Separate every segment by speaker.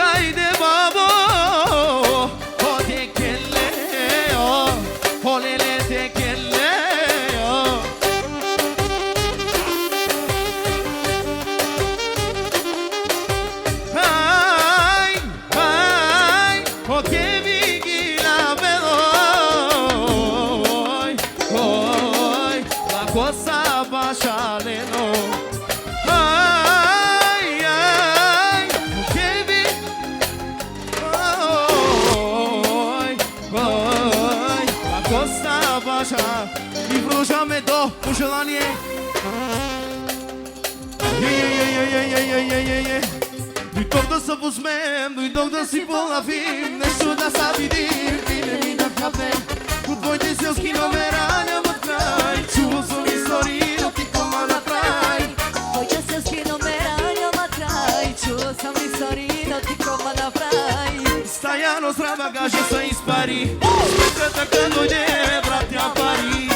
Speaker 1: Haydi babo, o tekelle o. Коста Баша. И продължаваме до пожелание. Дойдох да се посмеем, дойдох да си полавим, нещо да се видим и не ми да хапнем. От твоите селски номера няма край, чувал съм истории, но ти кома направи.
Speaker 2: Твоите селски номера няма край, чувал съм истории, но ти кома направи.
Speaker 1: Стаяно с багажа се изпари, сметката къде дойде, братя пари.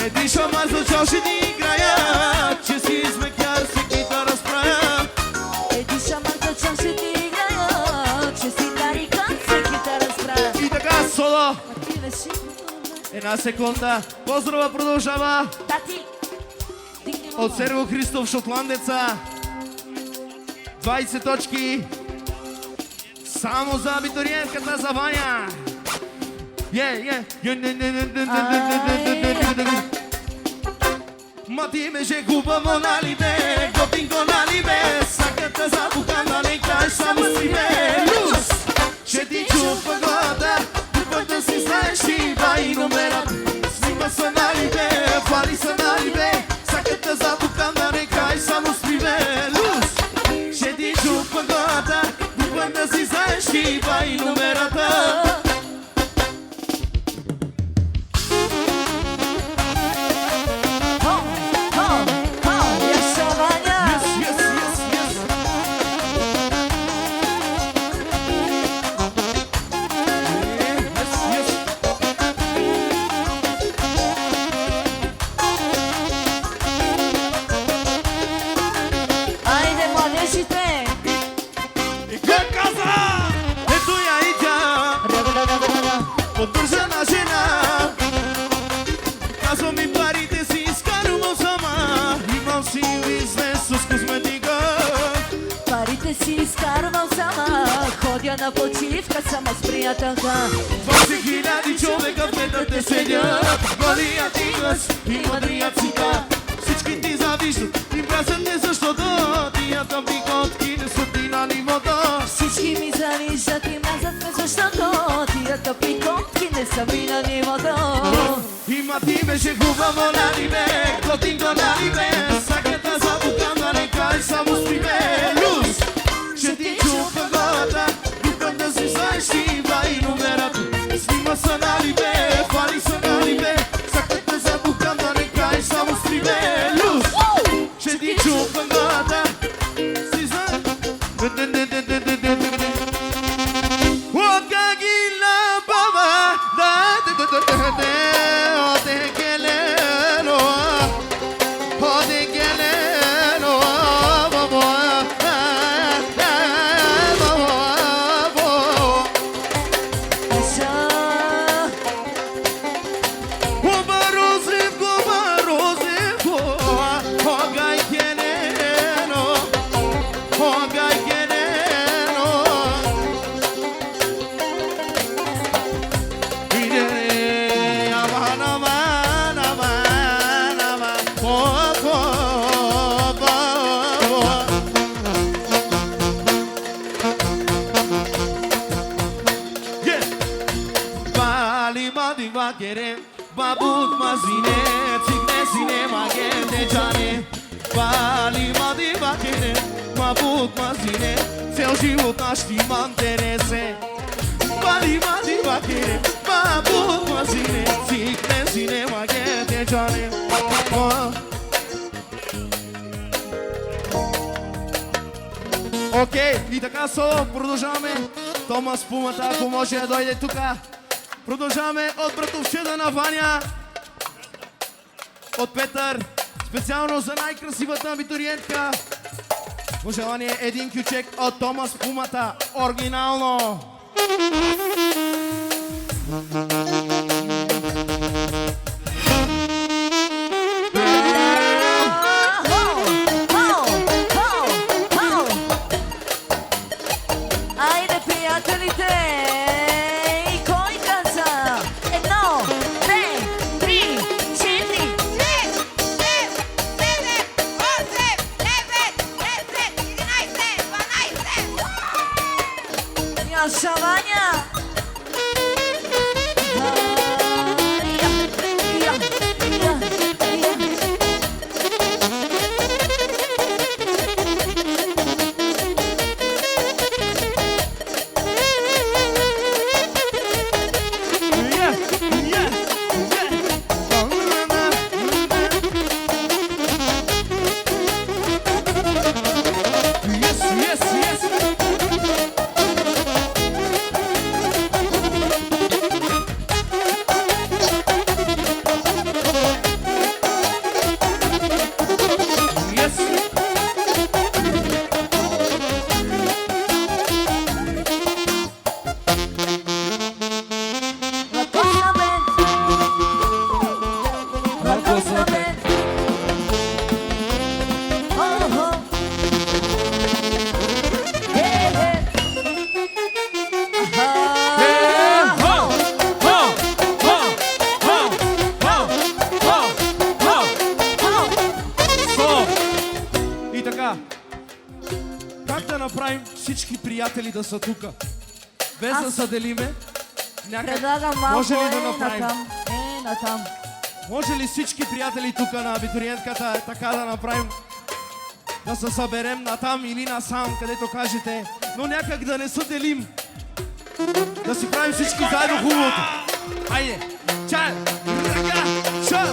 Speaker 1: Един шамар за чал ще ни играя, че си измекяр всеки да разправя.
Speaker 2: Един шамар за чал ще ни играя, че си тарикат всеки да разправя.
Speaker 1: И така, соло.
Speaker 2: А ти веши.
Speaker 1: Една секунда. Поздрава продължава.
Speaker 2: Тати.
Speaker 1: От Серго Христов, шотландеца. 20 точки. Само за абитуриентката за Ваня. Ма ти беше хубаво, нали бе? Готинко, нали бе? Саката запухана, не кажеш само си бе. Люс! Ще ти чупа глада, пътя си знаеш и бай номерата. Снима са, нали бе? Хвали са, нали бе? Саката запухана, не кажеш само си бе. Люс! Ще ти чупа глада, пътя си знаеш и бай номерата.
Speaker 2: На почивка само с приятелка.
Speaker 1: 20 000 човека в метър те седят. Голият игъс и мъдрият цика. Всички ти завиждат и мразят не защото тия тъмни котки не са ти на нивото.
Speaker 2: Всички ми завиждат и мразят не защото тия тъмни котки не са ми на нивото.
Speaker 1: Има ти беше хубаво, нали бе? Готинко, нали бе? Саката запукана, не кажеш само спи бе. Люс! Ще ти чупа главата, да си знаеш и бай номерата. Снима са, нали бе? Хвали са, нали бе? Саката запукан, да не кажеш само спи бе. Люс! Ще ти чупа главата, си знаеш. Окагила баба, да Babut mazine, cikne sinema gende jane. Bali madi bakene, babut mazine, cel život naš ti manterese. Bali madi bakene, babut mazine, cikne sinema gende jane. Окей, и така соло, продължаваме. Томас Пумата, ако може да дойде тука. Продължаваме от братовчеда на Ваня, от Петър, специално за най-красивата абитуриентка. Пожелание един кючек от Томас Пумата, оригинално.
Speaker 2: Айде, приятелите! Шаваня!
Speaker 1: приятели да са тука. Без да се делиме.
Speaker 2: Предлагам малко
Speaker 1: Може ли да направим?
Speaker 2: натам. Натам.
Speaker 1: Може ли всички приятели тука на абитуриентката така да направим? Да се съберем натам или насам, където кажете, но някак да не се делим. Да си правим всички заедно хубавото. Айде! Чай! Ръка! Чай!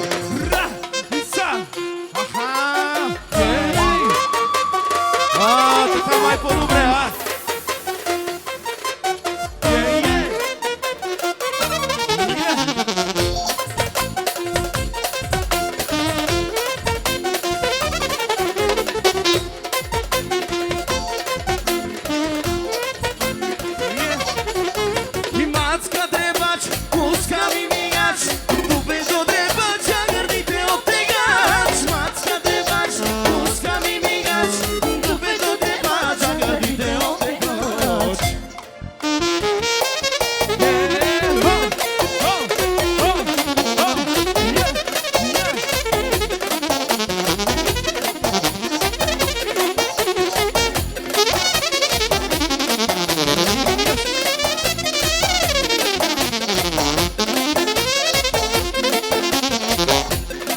Speaker 1: Ра! Иса! Аха! Ей! Така май по-добре, а? Ей!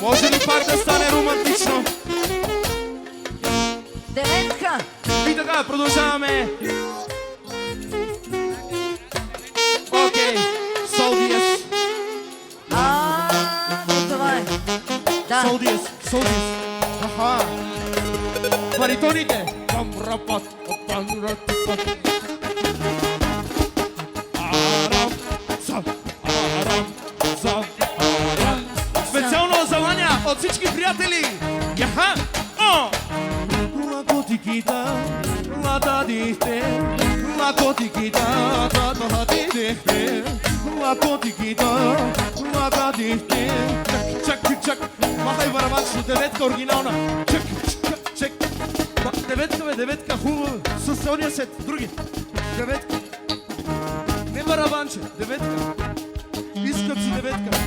Speaker 1: Може ли пак да стане романтично?
Speaker 2: Деветка.
Speaker 1: И така, продължаваме. Окей, Солдиес.
Speaker 2: Това е. Да.
Speaker 1: Солдиес. Аха. Баритоните. Специално за Ваня от всички приятели. Яха! Лакотикита, лададихте, лакотикита, лададихте, лакотикита, лададихте. Чак. Махай барабанчето, деветка оригинална. Чак. Деветка, хубаво. С ония сет, други. Деветка. Не барабанче, деветка. Искат си деветка.